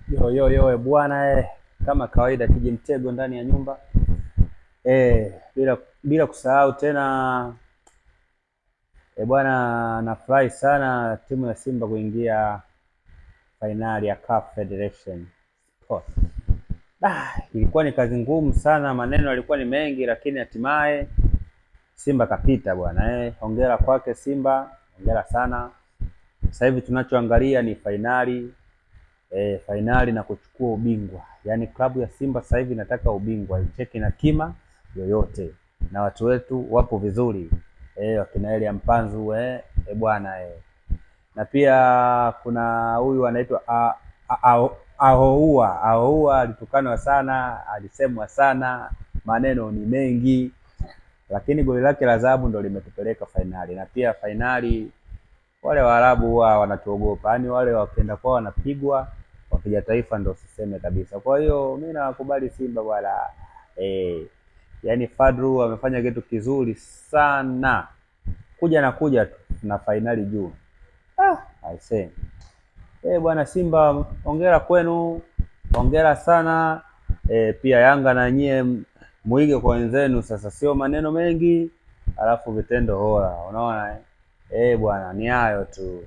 Bwana kama kawaida kiji mtego ndani ya nyumba bila kusahau tena bwana, nafurahi sana timu ya Simba kuingia fainali ya CAF Federation Sport. Ilikuwa ni kazi ngumu sana, maneno yalikuwa ni mengi, lakini hatimaye Simba kapita bwana. Hongera kwake Simba, hongera sana. Sasa hivi tunachoangalia ni fainali fainali na kuchukua ubingwa. Yaani klabu ya Simba sasa hivi inataka ubingwa, icheki na kima yoyote, na watu wetu wapo vizuri wakina Elia Mpanzu bwana na pia kuna huyu anaitwa Ahoua alitukanwa sana, alisemwa sana, maneno ni mengi, lakini goli lake la dhahabu ndo limetupeleka fainali. Na pia fainali wale Waarabu huwa wanatuogopa, yaani wale wakienda kwao wanapigwa, wakija taifa ndo siseme kabisa. Kwa hiyo mimi nawakubali Simba bwana. Yaani Fadru amefanya kitu kizuri sana, kuja tu na fainali juu. I say bwana Simba, hongera kwenu, hongera sana. Pia Yanga na nyie muige kwa wenzenu sasa, sio maneno mengi alafu vitendo bora, unaona bwana, ni hayo tu.